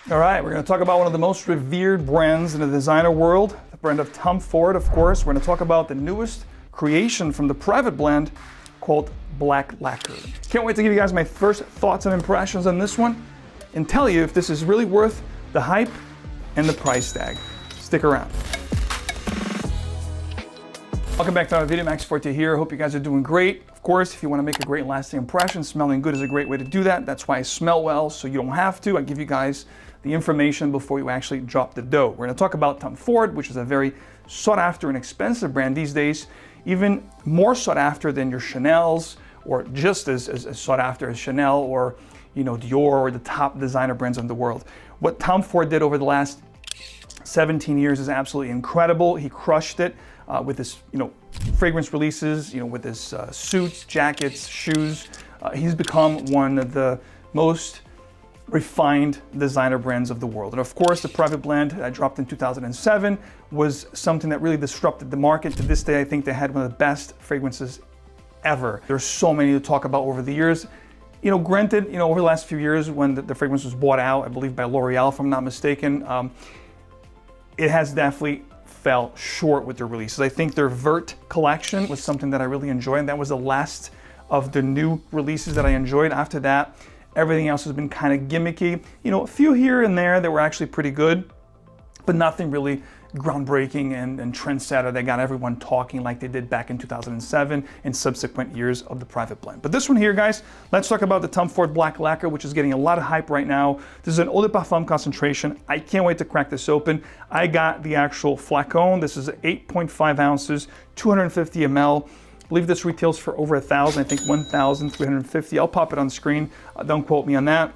All right, we're going to talk about one of the most revered brands in the designer world, the brand of Tom Ford, of course. We're going to talk about the newest creation from the private blend called Black Lacquer. Can't wait to give you guys my first thoughts and impressions on this one and tell you if this is really worth the hype and the price tag. Stick around. Welcome back to another video. Max Forti here. Hope you guys are doing great. Of course, if you want to make a great lasting impression, smelling good is a great way to do that. That's why I smell well, so you don't have to. I give you guys the information before you actually drop the dough. We're going to talk about Tom Ford, which is a very sought after and expensive brand these days, even more sought after than your Chanel's, or just as sought after as Chanel or Dior or the top designer brands in the world. What Tom Ford did over the last 17 years is absolutely incredible. He crushed it with his fragrance releases, with his suits, jackets, shoes. He's become one of the most refined designer brands of the world. And of course, the private blend that dropped in 2007 was something that really disrupted the market. To this day, I think they had one of the best fragrances ever. There's so many to talk about over the years. Granted, over the last few years when the fragrance was bought out, I believe by L'Oreal, if I'm not mistaken, it has definitely fell short with their releases. I think their Vert collection was something that I really enjoyed, and that was the last of the new releases that I enjoyed. After that, everything else has been kind of gimmicky. A few here and there that were actually pretty good, but nothing really groundbreaking and trendsetter that got everyone talking like they did back in 2007 and subsequent years of the private blend. But this one here, guys, let's talk about the Tom Ford Black Lacquer, which is getting a lot of hype right now. This is an eau de parfum concentration. I can't wait to crack this open. I got the actual flacon. This is 8.5 ounces, 250 ml. I believe this retails for over $1,000, I think $1,350. I'll pop it on screen. Don't quote me on that.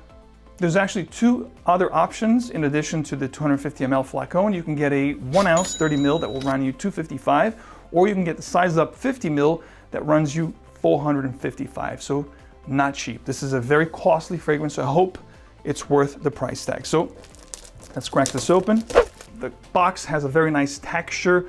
There's actually two other options in addition to the 250 ml flacon. You can get a 1 ounce 30 ml that will run you $255, or you can get the size up 50 ml that runs you $455. So not cheap. This is a very costly fragrance, so I hope it's worth the price tag. So let's crack this open. The box has a very nice texture.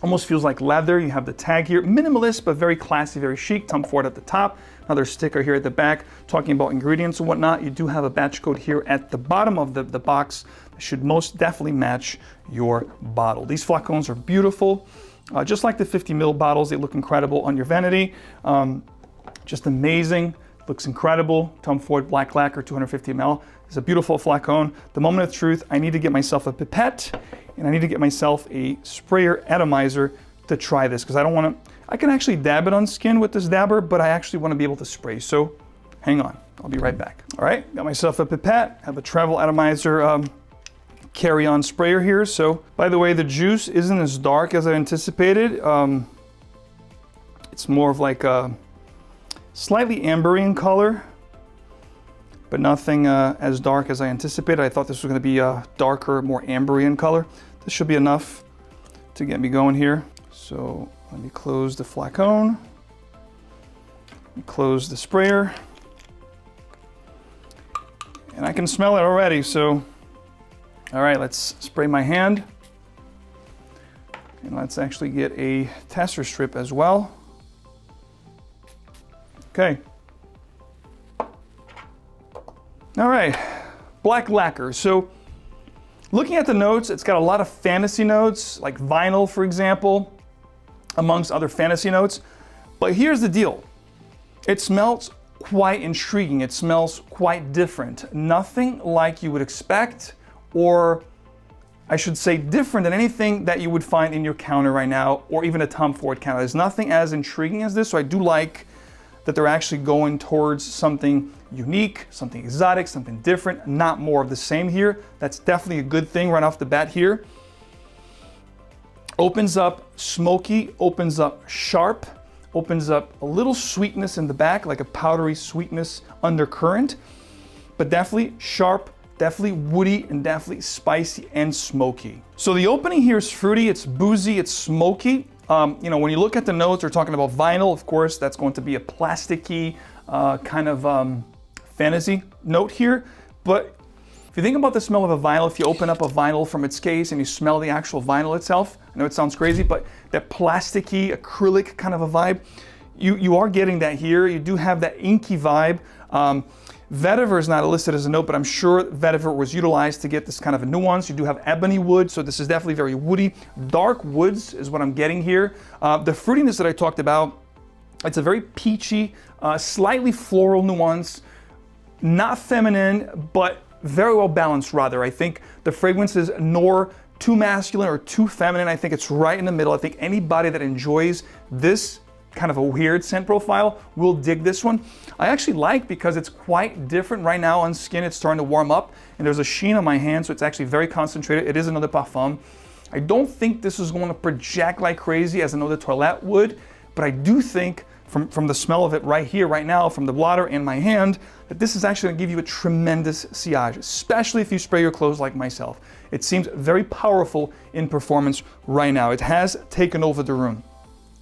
Almost feels like leather. You have the tag here, minimalist, but very classy, very chic. Tom Ford at the top, another sticker here at the back, talking about ingredients and whatnot. You do have a batch code here at the bottom of the box that should most definitely match your bottle. These flacons are beautiful. Just like the 50 ml bottles, they look incredible on your vanity. Just amazing, looks incredible. Tom Ford Black Lacquer 250 ml. It's a beautiful flacon. The moment of truth, I need to get myself a pipette and I need to get myself a sprayer atomizer to try this, because I can actually dab it on skin with this dabber, but I actually want to be able to spray. So hang on, I'll be right back. All right, got myself a pipette, have a travel atomizer carry-on sprayer here. So by the way, the juice isn't as dark as I anticipated. It's more of like a slightly ambery in color, but nothing as dark as I anticipated. I thought this was going to be darker, more ambery in color. This should be enough to get me going here. So let me close the flacon, close the sprayer, and I can smell it already. So, all right, let's spray my hand, and let's actually get a tester strip as well. Okay. All right, Black Lacquer. So looking at the notes, it's got a lot of fantasy notes, like vinyl, for example, amongst other fantasy notes. But here's the deal. It smells quite intriguing. It smells quite different. Nothing like you would expect, or I should say different than anything that you would find in your counter right now, or even a Tom Ford counter. There's nothing as intriguing as this, so I do like that they're actually going towards something unique, something exotic, something different, not more of the same here. That's definitely a good thing right off the bat here. Opens up smoky, opens up sharp, opens up a little sweetness in the back, like a powdery sweetness undercurrent, but definitely sharp, definitely woody, and definitely spicy and smoky. So the opening here is fruity, it's boozy, it's smoky. When you look at the notes, they're talking about vinyl. Of course, that's going to be a plasticky kind of fantasy note here. But if you think about the smell of a vinyl, if you open up a vinyl from its case and you smell the actual vinyl itself, I know it sounds crazy, but that plasticky, acrylic kind of a vibe, you are getting that here. You do have that inky vibe. Vetiver is not listed as a note, but I'm sure vetiver was utilized to get this kind of a nuance. You do have ebony wood, so this is definitely very woody. Dark woods is what I'm getting here. The fruitiness that I talked about, it's a very peachy, slightly floral nuance, not feminine, but very well balanced rather. I think the fragrance is nor too masculine or too feminine. I think it's right in the middle. I think anybody that enjoys this kind of a weird scent profile will dig this one. I actually like because it's quite different right now on skin. It's starting to warm up and there's a sheen on my hand, so it's actually very concentrated. It is another parfum. I don't think this is going to project like crazy as another toilette would, but I do think from the smell of it right here, right now, from the blotter in my hand, that this is actually going to give you a tremendous sillage, especially if you spray your clothes like myself. It seems very powerful in performance right now. It has taken over the room.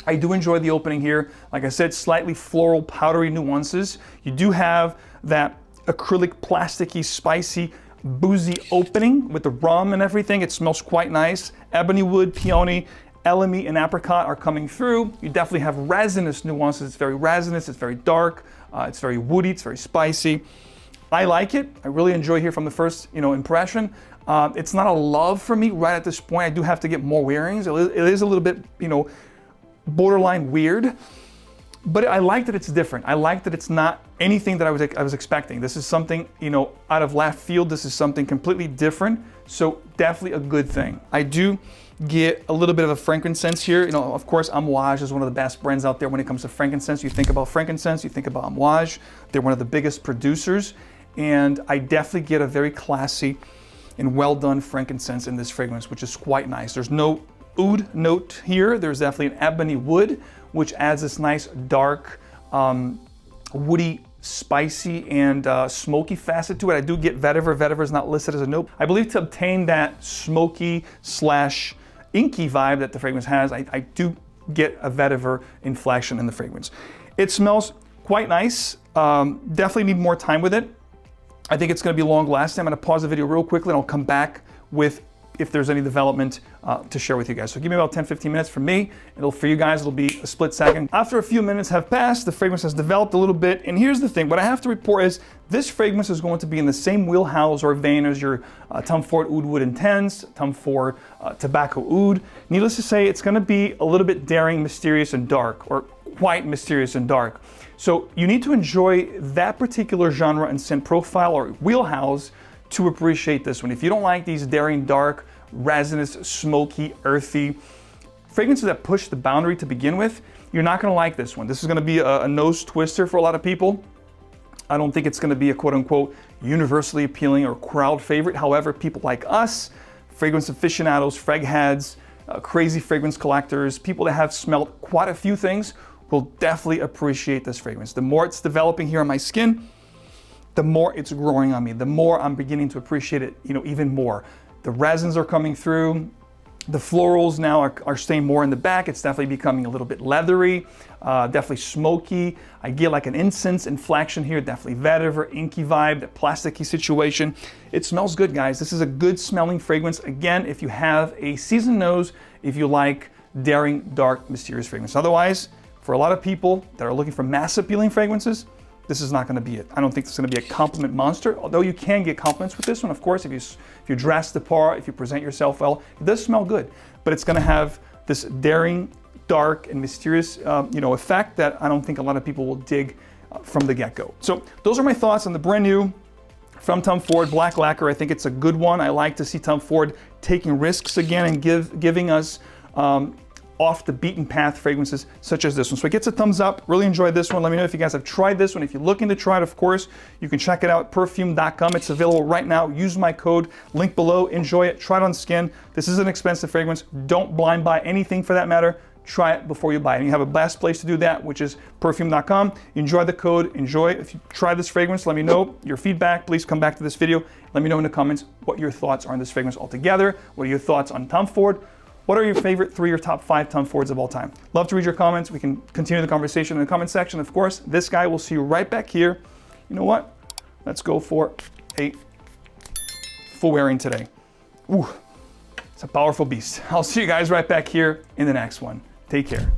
I do enjoy the opening here. Like I said, slightly floral, powdery nuances. You do have that acrylic, plasticky, spicy, boozy opening with the rum and everything. It smells quite nice. Ebony wood, peony, elemi, and apricot are coming through. You definitely have resinous nuances. It's very resinous, it's very dark, it's very woody, it's very spicy. I like it. I really enjoy here from the first, impression. It's not a love for me right at this point. I do have to get more wearings. It is a little bit, borderline weird, but I like that it's different. I like that it's not anything that I was expecting. This is something, out of left field. This is something completely different. So definitely a good thing. I do get a little bit of a frankincense here. Of course, 𝗵𝗄𝗏 is one of the best brands out there when it comes to frankincense. You think about frankincense, you think about 𝗵𝗄𝗏. They're one of the biggest producers, and I definitely get a very classy and well done frankincense in this fragrance, which is quite nice. There's no oud note here. There's definitely an ebony wood, which adds this nice dark, woody, spicy, and smoky facet to it. I do get vetiver. Vetiver is not listed as a note. I believe to obtain that smoky / inky vibe that the fragrance has, I do get a vetiver inflection in the fragrance. It smells quite nice. Definitely need more time with it. I think it's going to be long lasting. I'm going to pause the video real quickly and I'll come back with if there's any development to share with you guys. So give me about 10-15 minutes for me. For you guys, it'll be a split second. After a few minutes have passed, the fragrance has developed a little bit. And here's the thing, what I have to report is this fragrance is going to be in the same wheelhouse or vein as your Tom Ford Oud Wood Intense, Tom Ford Tobacco Oud. Needless to say, it's gonna be a little bit daring, mysterious, and dark, or quite mysterious and dark. So you need to enjoy that particular genre and scent profile or wheelhouse to appreciate this one. If you don't like these daring, dark, resinous, smoky, earthy fragrances that push the boundary to begin with, you're not gonna like this one. This is gonna be a nose twister for a lot of people. I don't think it's gonna be a quote unquote universally appealing or crowd favorite. However, people like us, fragrance aficionados, frag heads, crazy fragrance collectors, people that have smelled quite a few things will definitely appreciate this fragrance. The more it's developing here on my skin, the more it's growing on me, the more I'm beginning to appreciate it, even more. The resins are coming through. The florals now are staying more in the back. It's definitely becoming a little bit leathery, definitely smoky. I get like an incense inflection here, definitely vetiver, inky vibe, the plasticky situation. It smells good, guys. This is a good smelling fragrance. Again, if you have a seasoned nose, if you like daring, dark, mysterious fragrance. Otherwise, for a lot of people that are looking for mass appealing fragrances, this is not going to be it. I don't think it's going to be a compliment monster, although you can get compliments with this one, of course, if you dress the part, if you present yourself well. It does smell good, but it's going to have this daring, dark, and mysterious effect that I don't think a lot of people will dig from the get-go. So those are my thoughts on the brand new from Tom Ford Black Lacquer. I think it's a good one. I like to see Tom Ford taking risks again and giving us off the beaten path fragrances such as this one. So it gets a thumbs up. Really enjoyed this one. Let me know if you guys have tried this one. If you're looking to try it, of course, you can check it out at perfume.com. It's available right now. Use my code, link below. Enjoy it. Try it on skin. This is an expensive fragrance. Don't blind buy anything for that matter. Try it before you buy it. And you have a best place to do that, which is perfume.com. Enjoy the code. Enjoy. If you try this fragrance, let me know your feedback. Please come back to this video. Let me know in the comments what your thoughts are on this fragrance altogether. What are your thoughts on Tom Ford? What are your favorite 3 or top 5 Tom Fords of all time? Love to read your comments. We can continue the conversation in the comment section. Of course, this guy will see you right back here. You know what? Let's go for a full wearing today. Ooh, it's a powerful beast. I'll see you guys right back here in the next one. Take care.